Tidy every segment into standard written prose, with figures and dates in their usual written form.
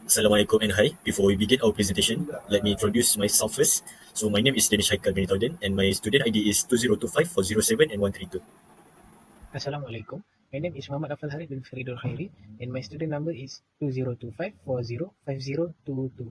Assalamualaikum and hi. Before we begin our presentation, let me introduce myself first. So my name is Danish Haikal bin Tauden and my student ID is 20254071 and 132. Assalamualaikum. My name is Muhammad Afal Harith bin Faridul Khairi and my student number is 2025405022.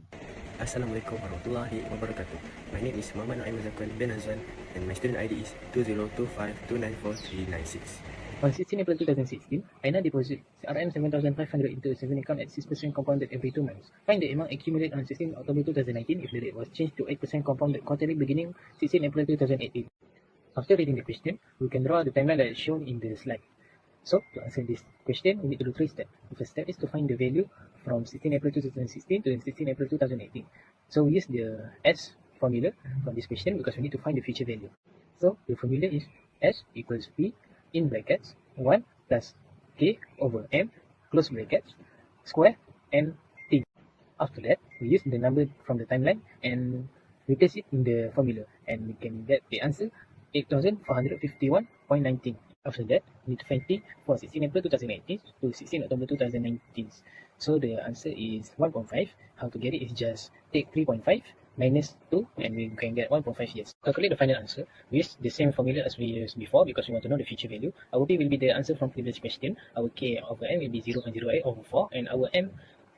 Assalamualaikum warahmatullahi wabarakatuh. My name is Muhammad Naim Zakwan bin Azwan and my student ID is 2025294396. On 16 April 2016, Aina deposits Rm 7,500 into a savings account at 6% compounded every 2 months. Find the amount accumulated on 16 October 2019 if the rate was changed to 8% compounded quarterly beginning 16 April 2018. After reading the question, we can draw the timeline that is shown in the slide. So, to answer this question, we need to do 3 steps. The first step is to find the value from 16 April 2016 to 16 April 2018. So, we use the S formula from this question because we need to find the future value. So, the formula is S equals P in brackets 1 plus K over M close brackets square and T. After that, we use the number from the timeline and replace it in the formula and we can get the answer 8,451.19. After that, we need to find T for 16 April 2018 to 16 October 2019. So the answer is 1.5. How to get it is just take 3.5 minus 2 and we can get 1.5 years. Calculate the final answer. We use the same formula as we used before because we want to know the future value. Our P will be the answer from previous question. Our K over M will be 0.08 over 4 and our M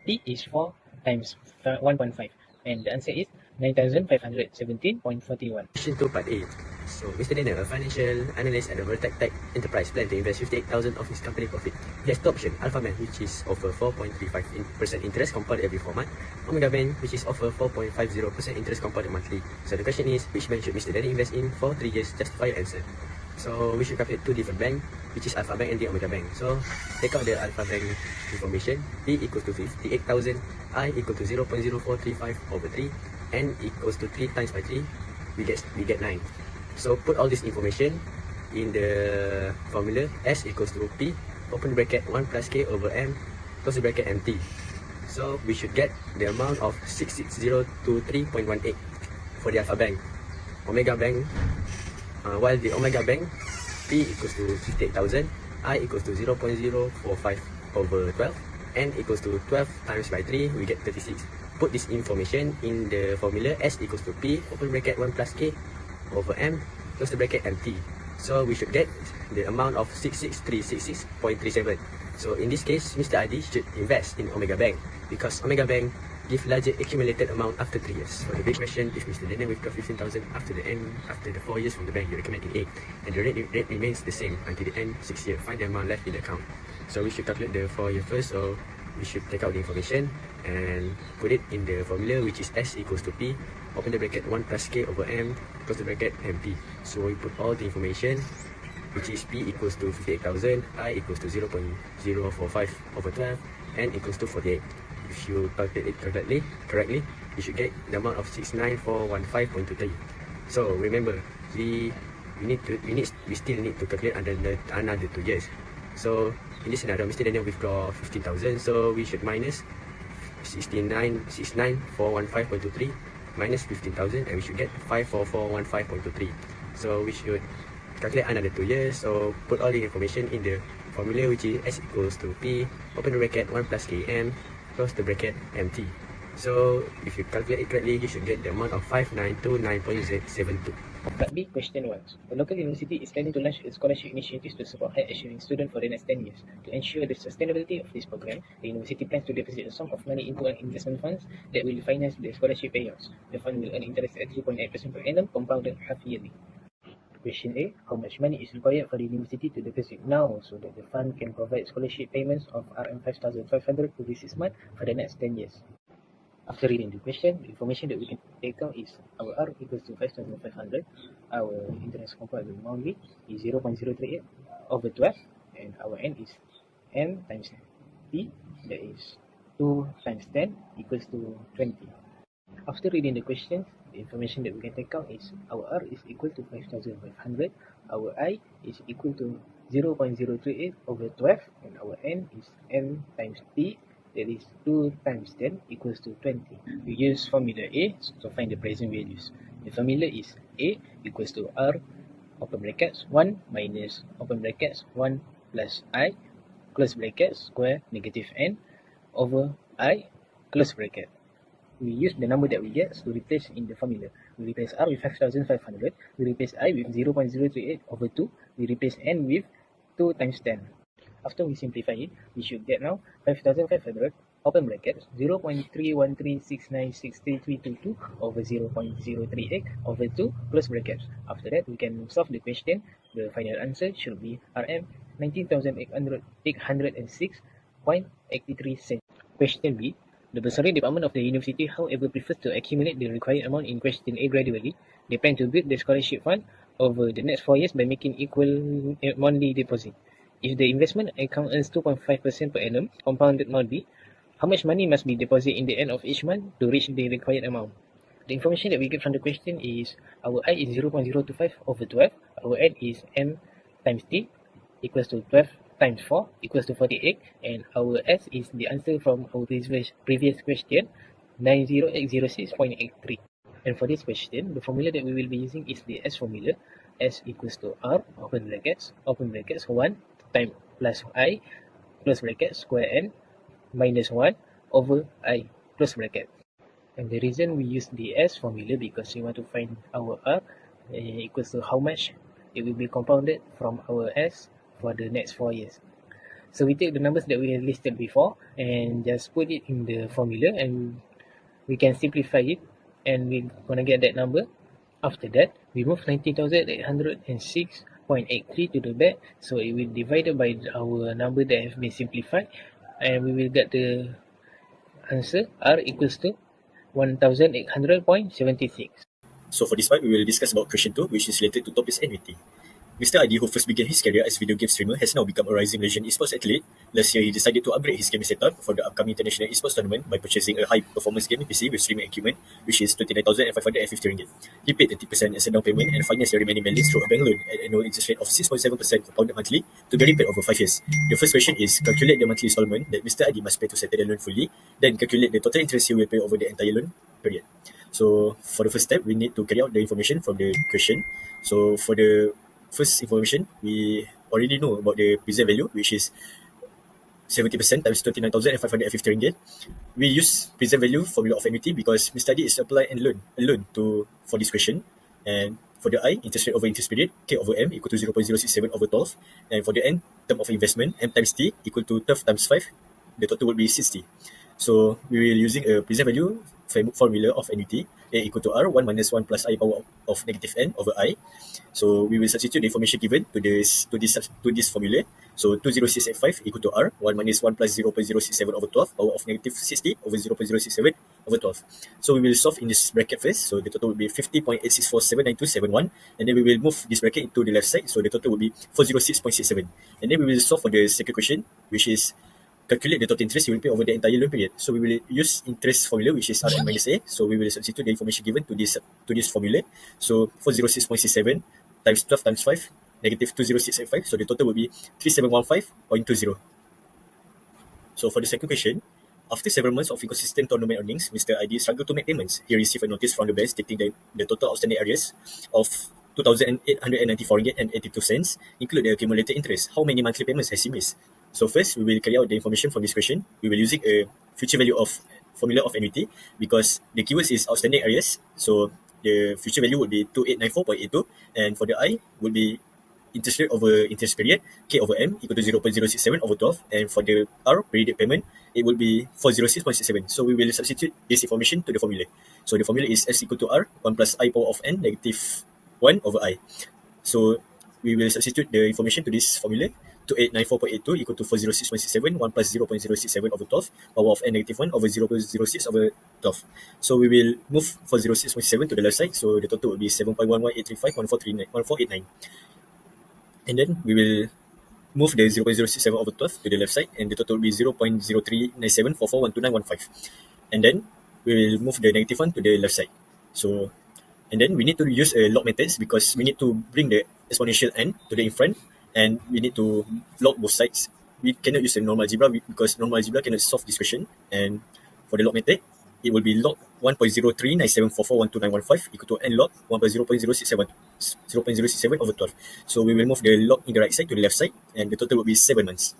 T is 4 times 1.5 and the answer is 9,517.41. Question 2 Part A. So, Mr. Daniel, a financial analyst at the Vertex Tech Enterprise, plan to invest 58,000 of his company profit. He has two options, Alpha Bank, which is offer 4.35% interest compounded every 4 months, Omega Bank, which is offer 4.50% interest compounded monthly. So the question is, which bank should Mr. Daniel invest in for 3 years? Justify your answer. So we should calculate two different banks, which is Alpha Bank and the Omega Bank. So take out the Alpha Bank information. P equals to 58,000, I equal to 0.0435 over 3, N equals to 3 times by 3, we get 9. So put all this information in the formula. S equals to P, open bracket 1 plus K over M, close the bracket MT. So we should get the amount of 66023.18 for the Alpha Bank. Omega Bank, while the Omega Bank, P equals to 58,000, I equals to 0.045 over 12, N equals to 12 times by 3, we get 36. Put this information in the formula. S equals to P, open bracket 1 plus K over M, close the bracket MT. So we should get the amount of 66366.37. So in this case, Mr. Adi should invest in Omega Bank because Omega Bank give larger accumulated amount after 3 years. So the big question, if Mr. Daniel withdraw 15,000 after the 4 years from the bank, you recommend in 8, and the rate remains the same until the end 6 year. Find the amount left in the account. So we should calculate the 4 year first. So we should take out the information and put it in the formula, which is S equals to P, open the bracket 1 plus K over M, close the bracket MT. So we put all the information, which is P equals to 58,000, I equals to 0.045 over 12, N equals to 48. If you calculate it correctly, you should get the amount of 69415.23. So remember, we still need to calculate another 2 years. So in this scenario, Mr. Daniel withdraw 15,000, so we should minus 69415.23 minus 15,000 and we should get 54415.23. So we should calculate another 2 years. So put all the information in the formula, which is S equals to P, open the bracket 1 plus KM, close the bracket MT. So if you calculate it correctly, you should get the amount of 5929.72. Part B, question 1. The local university is planning to launch a scholarship initiatives to support high-achieving students for the next 10 years. To ensure the sustainability of this program, the university plans to deposit a sum of money into an investment fund that will finance the scholarship payouts. The fund will earn interest at 2.8% per annum, compounded half yearly. Question A. How much money is required for the university to deposit now so that the fund can provide scholarship payments of Rm 5,500 every 6 months for the next 10 years? After reading the question, the information that we can take out is our R equals to 5,500, our interest compounded monthly is 0.038 over 12, and our N is N times P, that is 2 times 10 equals to 20. After reading the questions, the information that we can take out is our R is equal to 5,500, our I is equal to 0.038 over 12, and our N is N times P, that is 2 times 10 equals to 20. We use formula A to find the present values. The formula is A equals to R, open brackets, 1 minus, open brackets, 1 plus I, close brackets, square negative N, over I close bracket. We use the number that we get to replace in the formula. We replace R with 5500, we replace I with 0.038 over 2, we replace N with 2 times 10. After we simplify it, we should get now 5500 open brackets 0.3136963322 over 0.038 over 2 close brackets. After that, we can solve the question. The final answer should be RM 19,806.83 cents. Question B. The bursary department of the university, however, prefers to accumulate the required amount in question A gradually. They plan to build the scholarship fund over the next 4 years by making equal monthly deposit. If the investment account earns 2.5% per annum, compounded monthly, how much money must be deposited in the end of each month to reach the required amount? The information that we get from the question is our I is 0.025 over 12, our N is M times T equals to 12 times 4 equals to 48, and our S is the answer from our previous question, 90806.83. And for this question, the formula that we will be using is the S formula. S equals to R, open brackets, 1 time plus I, close bracket, square N, minus 1 over I, close bracket. And the reason we use the S formula because we want to find our R equals to how much it will be compounded from our S for the next 4 years. So we take the numbers that we have listed before and just put it in the formula, and we can simplify it, and we're gonna get that number. After that, we move 19,806.83 to the back, so it will be divided by our number that have been simplified, and we will get the answer R equals to 1,800.76. So for this part, we will discuss about question 2, which is related to topics annuity. Mr. Adi, who first began his career as video game streamer, has now become a rising Malaysian esports athlete. Last year, he decided to upgrade his gaming setup for the upcoming international esports tournament by purchasing a high-performance gaming PC with streaming equipment, which is RM29,550. He paid 30% as a down payment and financed the remaining balance through a bank loan at an annual interest rate of 6.7% compounded monthly to be repaid over 5 years. The first question is, calculate the monthly installment that Mr. Adi must pay to settle the loan fully, then calculate the total interest he will pay over the entire loan period. So for the first step, we need to carry out the information from the question. So for the first information, we already know about the present value, which is 70% times RM29,550. We use present value formula of annuity because Mr. Adi is applying a loan for this question. And for the I, interest rate over interest period, K over M equal to 0.067 over 12. And for the N, term of investment, M times T equal to 12 times 5. The total will be 60. So we will using a present value formula of annuity, A equal to R, 1 minus 1 plus I power of negative N over I. So we will substitute the information given to this formula. So 20685 equal to R, 1 minus 1 plus 0.067 over 12, power of negative 60 over 0.067 over 12. So we will solve in this bracket first. So the total will be 50.864,79271. And then we will move this bracket into the left side. So the total will be 406.67. And then we will solve for the second question, which is calculate the total interest you will pay over the entire loan period. So we will use interest formula, which is Rn minus A. So we will substitute the information given to this formula. So 406.67 times 12 times 5, negative 20685. So the total will be 3715.20. So for the second question, after several months of inconsistent tournament earnings, Mr. ID struggled to make payments. He received a notice from the bank stating that the total outstanding arrears of RM2,894.82 include the accumulated interest. How many monthly payments has he missed? So first, we will carry out the information from this question. We will using a future value of formula of annuity because the keywords is outstanding arrears. So the future value would be 2894.82, and for the I would be interest rate over interest period, K over M equal to 0.067 over 12, and for the R, periodic payment, it will be 406.67. So we will substitute this information to the formula. So the formula is S equal to R, 1 plus I power of N, negative 1 over I. So we will substitute the information to this formula. 2894.82 equal to 406.67, 1 plus 0.067 over 12, power of N negative 1 over 0.06 over 12. So we will move 406.7 to the left side. So the total will be 7.11835.1489. And then we will move the 0.067 over 12 to the left side, and the total will be 0.039744.12915. And then we will move the negative 1 to the left side. So, and then we need to use a log methods because we need to bring the exponential n to the in front, and we need to log both sides. We cannot use the normal algebra because normal algebra cannot solve this question. And for the log method, it will be log 1.039744.12915 equal to n log 1.0.067 over 12. So we will move the log in the right side to the left side, and the total will be 7 months.